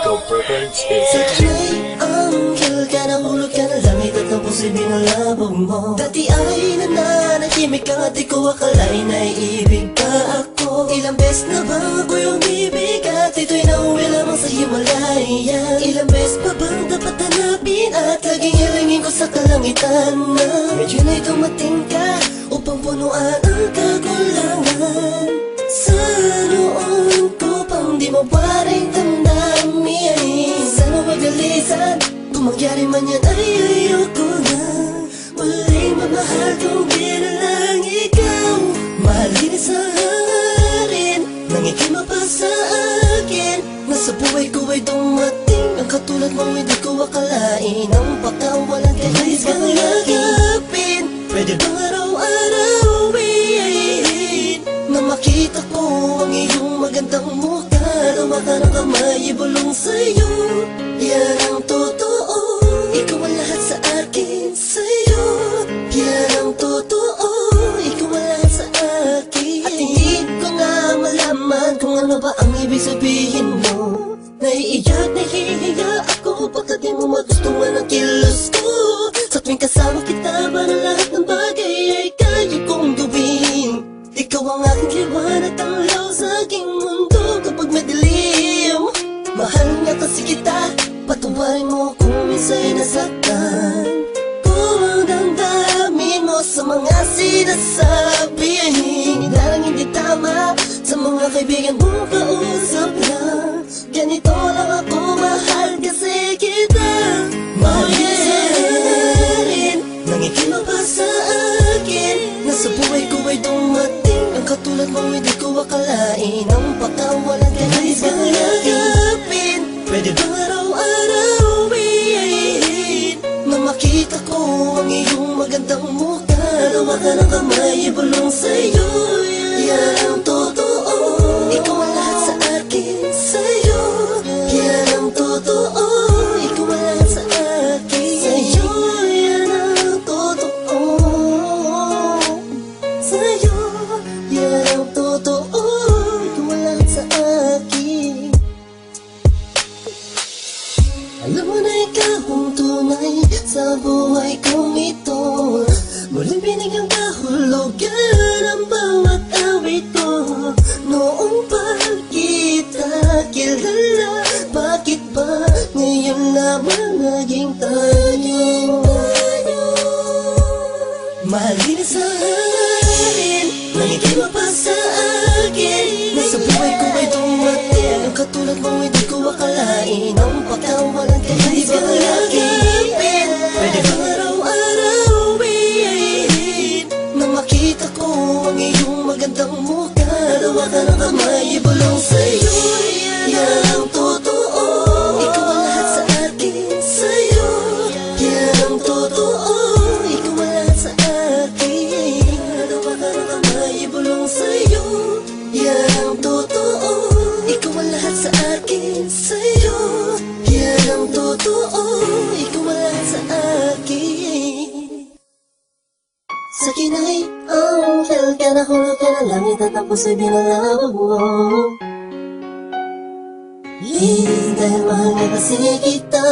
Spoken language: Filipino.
ikaw preference. Sana'y anghel ka, nahulog ka na langit at ang puso'y binalabog mo. Dati ay nananahimik ka at di ko akalain na iibig pa ako. Ilang beses na ba ako'y umibig at ito'y nauwi lamang sa Himalaya? Ilang beses pa bang dapat hanapin at laging hilingin ko sa kalangitan na medyo na'y dumating ka upang punuan ang kakulangan sa noon ko pang di mawaring damdamin. Sana magalisan, kung mangyari man yan ay ayoko na muling mamahal kung di na lang ikaw. Mahalin sa harin nang ikima pa sa akin. Nasa buhay ko ay dumating ang katulad mo, hindi ko akalain ang pagkawalan ka nais kang yakapin. Pwede bang araw-arawin na makita ko ang iyong magandang mukha? Tawakan ang kamay, ibulong sa'yo, yan ang totoo. Ikaw ang lahat sa akin, sa'yo, yan ang totoo. Ikaw ang lahat sa akin. At hindi ko nga malaman kung ano ba ang ibig sabihin mo. Naiiyak, nahihiya ako pagkat di mo magustuhan ang kilos ko. Sa tuwing kasama kita, parang lahat ng bagay ay kaya kong gawin. Ikaw ang aking liwanag, tanglaw sa aking mundo kapag madilim. Mahal nga kasi kita, patuwarin mo kung minsa'y nasaktan. Kung ang damdamin mo sa mga sinasabi ay hinilang hindi tama sa mga kaibigan mong kausap lang. Ganito lang ako, mahal kasi kita. Mahalin sa harin nang ikima pa sa akin. Nasa buhay ko ay dumating ang katulad mo, hindi ko akalain ang pagkawalan ka nais kang yakapin. Pwede bang araw-arawin na makita ko ang iyong magandang mukha? Tawakan ang kamay, ibulong sa'yo, yan ang totoo. Ikaw ang lahat sa akin, sa'yo, yan ang totoo. Ikaw ang lahat sa akin, sa'yo, yan ang totoo. Sa'yo, yan ang totoo. Ikaw ang lahat sa akin. Alam mo na ikaw ang tunay sa buhay kong ito. Muling binigyang kahulugan ang bawat awit ko. Noong pa kita kilala, bakit ba ngayon lamang naging tayo? Mahalin sa harin nang ikima pa sa akin. Nasa buhay ko ay dumating ang katulad mo, hindi ko akalain ang pagkawalan ka nais kang yakapin. Pwede bang araw-arawin na makita ko ang iyong magandang mukha? Tawakan ang kamay, ibulong sa'yo, yan ang totoo. Ikaw ang lahat sa akin, sa'yo, yan ang totoo. Ikaw ang lahat sa akin. Tawakan ang kamay, ibulong sa'yo, yan ang totoo. Ikaw ang lahat sa akin, sa'yo, yan ang totoo. Ikaw ang lahat sa akin. Sa akin ay anghel ka, nahulog ka na langit at ang puso'y binalabog mo. Dahil mahal nga kasi kita.